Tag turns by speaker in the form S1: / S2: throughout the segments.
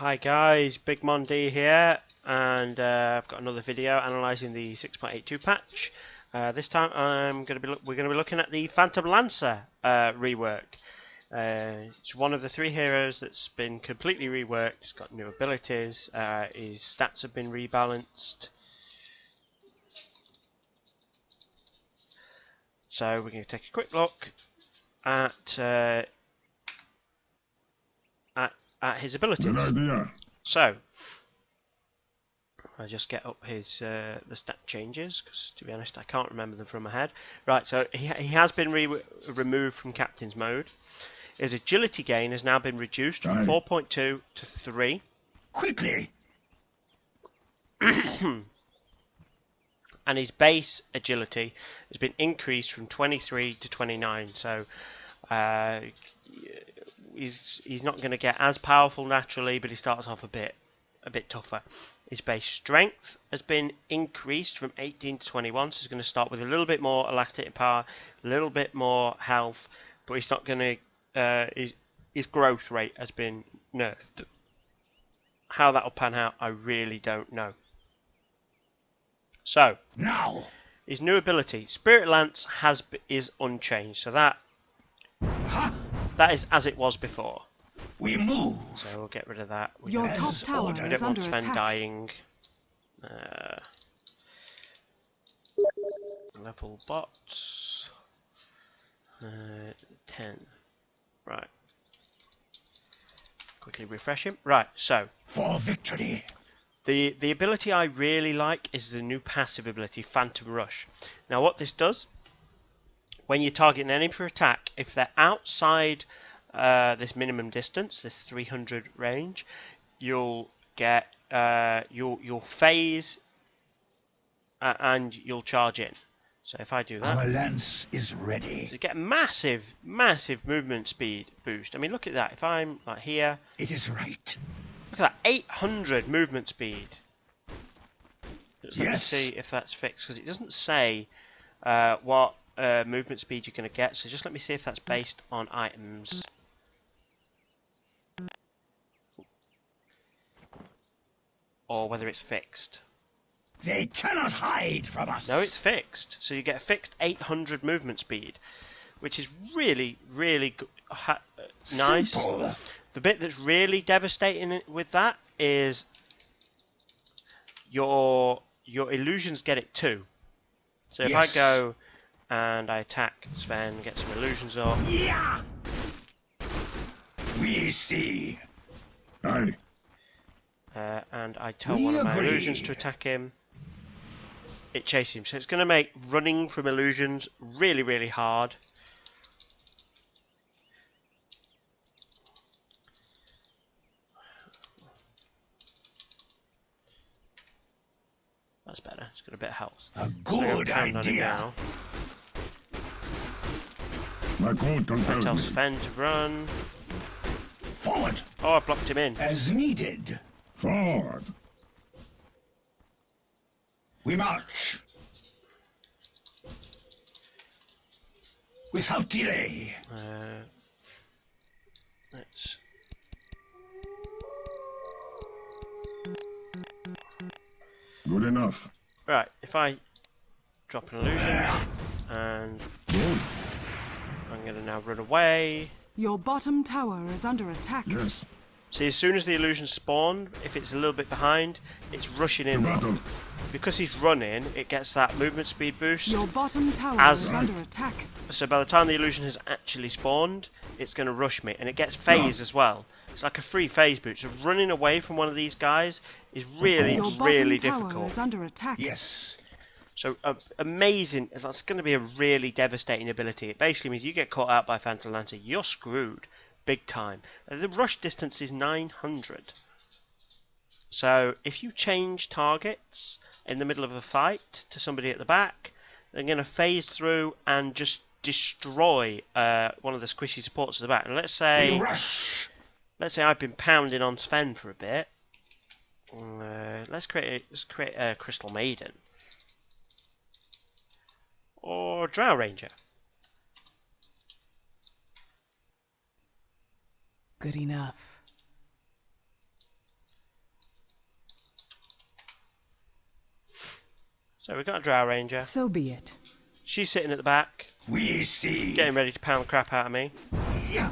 S1: Hi guys, Big Monday here, and I've got another video analysing the 6.82 patch. This time we're going to be looking at the Phantom Lancer rework. It's one of the three heroes that's been completely reworked. It's got new abilities. His stats have been rebalanced. So we're going to take a quick look at his abilities.
S2: Good idea.
S1: So I just get up his the stat changes, because to be honest I can't remember them from my head. Right, so he has been removed from captain's mode. His agility gain has now been reduced from 4.2 to 3.
S2: Quickly!
S1: And his base agility has been increased from 23 to 29. So he's not going to get as powerful naturally, but he starts off a bit tougher. His base strength has been increased from 18 to 21, so he's going to start with a little bit more elastic power, a little bit more health, but he's not going to. His growth rate has been nerfed. How that'll pan out, I really don't know. So
S2: now
S1: his new ability, Spirit Lance, is unchanged, so that is as it was before.
S2: we move.
S1: So we'll get rid of that.
S3: Your top tower
S1: We
S3: is
S1: don't want
S3: under
S1: Sven
S3: attack.
S1: dying. Level bots. 10. Right. Quickly refresh him. Right, so
S2: For victory.
S1: the ability I really like is the new passive ability, Phantom Rush. Now what this does, when you target an enemy for attack, if they're outside this minimum distance, this 300 range, you'll get you'll phase and you'll charge in. So if I do that,
S2: Our lance is ready.
S1: you get a massive movement speed boost. I mean, look at that. If I'm like here,
S2: It is right.
S1: look at that, 800 movement speed. Just let me
S2: Yes.
S1: see if that's fixed, because it doesn't say what movement speed you're going to get. So just let me see if that's based on items. Or whether it's fixed.
S2: They cannot hide from us.
S1: No, it's fixed. So you get a fixed 800 movement speed, which is really nice.
S2: Simple.
S1: The bit that's really devastating with that is your illusions get it too. So if I
S2: Yes.
S1: go and I attack Sven, get some illusions off.
S2: Yeah. We see. Aye.
S1: And I tell
S2: We
S1: one of my
S2: agree.
S1: illusions to attack him, it chases him. So it's going to make running from illusions really hard. That's better. It's got a bit of health.
S2: A
S1: So
S2: good
S1: pound on him
S2: idea.
S1: now.
S2: My code
S1: I tell
S2: compels me.
S1: Sven to run.
S2: Forward.
S1: Oh, I blocked him in.
S2: As needed. Forward. We march. Without delay.
S1: Let's.
S2: Good enough.
S1: Right, if I drop an illusion and
S2: Good.
S1: I'm going to now run away.
S3: Your bottom tower is under attack.
S2: Yes.
S1: See, as soon as the illusion spawn, if it's a little bit behind, it's rushing
S2: To
S1: in.
S2: battle.
S1: Because he's running, it gets that movement speed boost.
S3: Your bottom tower
S1: As-
S3: is under attack.
S1: So by the time the illusion has actually spawned, it's going to rush me. And it gets phase as well. It's like a free phase boost. So running away from one of these guys is really,
S3: Your bottom
S1: really
S3: tower
S1: difficult.
S3: is under attack.
S2: Yes.
S1: So amazing. That's going to be a really devastating ability. It basically means you get caught out by Phantom Lancer, you're screwed. Big time. The rush distance is 900. So if you change targets in the middle of a fight to somebody at the back, they're going to phase through and just destroy one of the squishy supports at the back. And let's
S2: We
S1: say
S2: rush.
S1: I've been pounding on Sven for a bit. Let's create a Crystal Maiden or Drow Ranger.
S3: Good enough.
S1: So we've got a Drow Ranger.
S3: So be it.
S1: She's sitting at the back,
S2: We see.
S1: getting ready to pound the crap out of me.
S2: Yeah.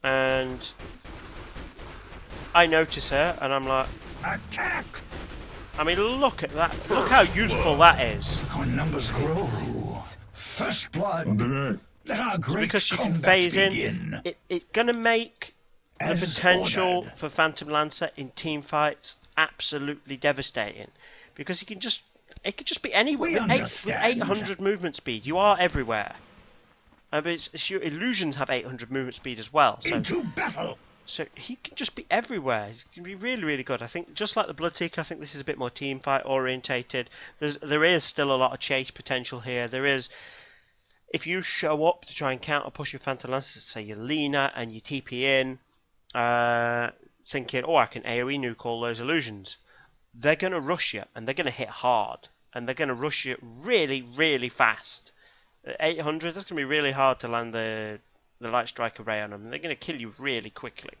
S1: And I notice her, and I'm like,
S2: Attack!
S1: I mean, look at that. Look how useful that is.
S2: Our numbers grow. First blood.
S4: Underway.
S2: Let our great
S1: Because she can
S2: combat
S1: phase
S2: begin.
S1: in. It's going to make the
S2: As
S1: potential
S2: ordered.
S1: for Phantom Lancer in team fights absolutely devastating. Because it could just be anywhere.
S2: We
S1: With
S2: understand.
S1: 800 movement speed, you are everywhere. But it's your illusions have 800 movement speed as well.
S2: Into battle.
S1: So he can just be everywhere. He can be really, really good. I think just like the Bloodseeker, I think this is a bit more team fight orientated. There is still a lot of chase potential here. There is, if you show up to try and counter push your Phantom Lancer, say you're Lena and you TP in, thinking, oh, I can AoE nuke all those illusions. They're going to rush you, and they're going to hit hard, and they're going to rush you really, really fast. At 800, that's going to be really hard to land the Light Striker Ray on them, and they're going to kill you really quickly.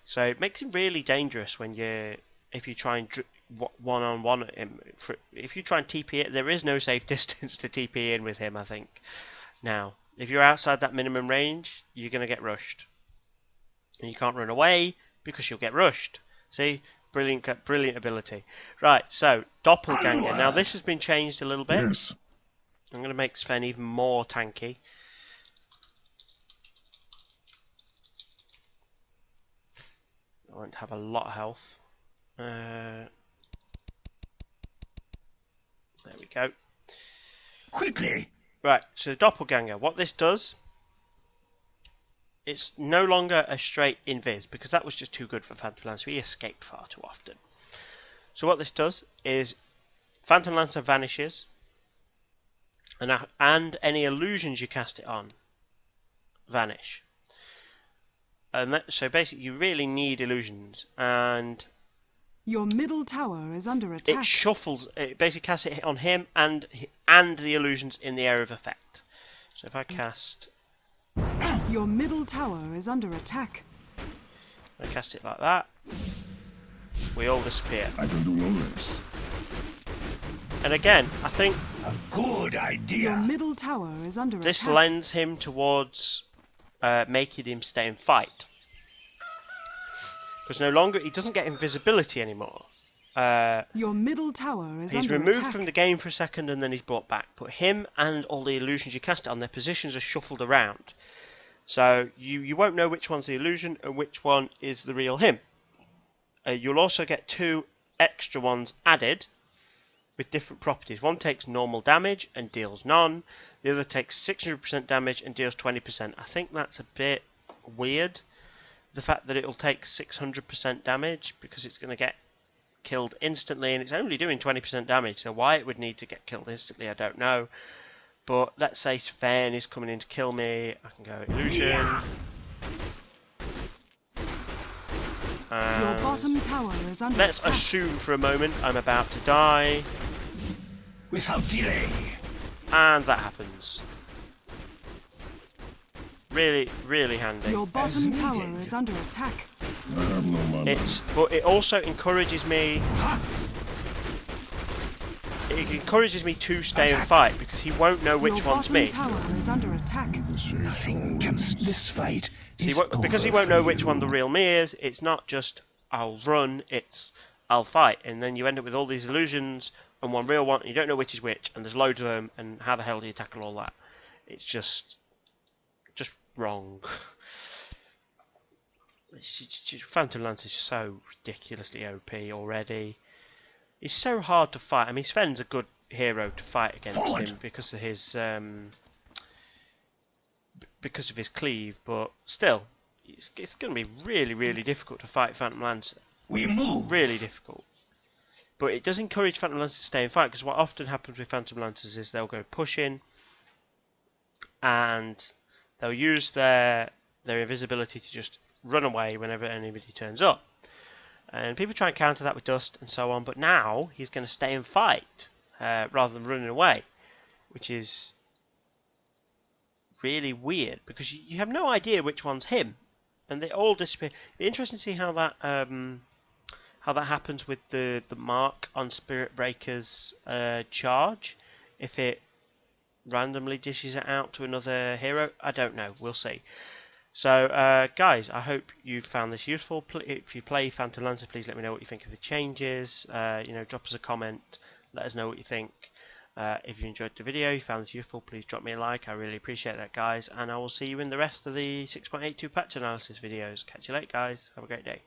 S1: So it makes him really dangerous if you try and one-on-one him. If you try and TP it, there is no safe distance to TP in with him, I think. Now, if you're outside that minimum range, you're going to get rushed. And you can't run away because you'll get rushed. See? Brilliant ability. Right, so, Doppelganger. Now, this has been changed a little bit.
S4: Yes.
S1: I'm going to make Sven even more tanky. I won't have a lot of health. There we go.
S2: Quickly.
S1: Right, so Doppelganger. What this does, it's no longer a straight invis, because that was just too good for Phantom Lancer. He escaped far too often. So what this does is Phantom Lancer vanishes, and any illusions you cast it on vanish. And so basically you really need illusions, and
S3: Your middle tower is under
S1: it
S3: attack.
S1: shuffles, it basically casts it on him and the illusions in the area of effect. So if I cast,
S3: Your middle tower is under attack.
S1: I cast it like that, we all disappear.
S4: I can do no less.
S1: And again, I think
S2: A good
S3: Your
S2: idea.
S3: middle tower is under
S1: this
S3: attack.
S1: lends him towards making him stay and fight. Because no longer, he doesn't get invisibility anymore.
S3: Your middle tower is
S1: He's
S3: under
S1: removed
S3: attack.
S1: from the game for a second and then he's brought back. But him and all the illusions you cast on, their positions are shuffled around. So you won't know which one's the illusion and which one is the real him. You'll also get 2 extra ones added with different properties. One takes normal damage and deals none. The other takes 600% damage and deals 20%. I think that's a bit weird. The fact that it'll take 600% damage because it's going to get killed instantly and it's only doing 20% damage. So why it would need to get killed instantly, I don't know. But let's say Sven is coming in to kill me. I can go illusion.
S3: Your bottom tower is under
S1: Let's
S3: attack.
S1: assume for a moment I'm about to die.
S2: Without delay.
S1: And that happens. Really, really handy.
S3: Your bottom
S2: As
S3: tower
S2: needed.
S3: is under attack.
S4: I have no mana.
S1: But it also encourages me. It encourages me to stay and fight because he won't know which
S3: Your
S1: one's
S3: bottom
S1: me.
S3: tower is under attack.
S4: The shade
S2: Nothing
S4: falls.
S2: against this fight.
S1: So
S2: Is
S1: because he
S2: over
S1: won't know
S2: for
S1: which one the
S2: you.
S1: real me is, it's not just I'll run, it's I'll fight, and then you end up with all these illusions and one real one, and you don't know which is which, and there's loads of them, and how the hell do you tackle all that? It's just wrong. Phantom Lance is so ridiculously OP already. He's so hard to fight. I mean, Sven's a good hero to fight against
S2: Forward.
S1: him because of his cleave, but still, it's going to be really, really difficult to fight Phantom Lancer.
S2: We move.
S1: Really difficult. But it does encourage Phantom Lancers to stay and fight, because what often happens with Phantom Lancers is they'll go pushing, and they'll use their invisibility to just run away whenever anybody turns up. And people try and counter that with dust and so on, but now he's going to stay and fight rather than running away, which is really weird because you have no idea which one's him, and they all disappear. It'd be interesting to see how that how that happens with the mark on Spirit Breaker's charge. If it randomly dishes it out to another hero, I don't know. We'll see. So, guys, I hope you found this useful. If you play Phantom Lancer, please let me know what you think of the changes. Drop us a comment. Let us know what you think. If you enjoyed the video, you found this useful, please drop me a like. I really appreciate that, guys. And I will see you in the rest of the 6.82 patch analysis videos. Catch you later, guys. Have a great day.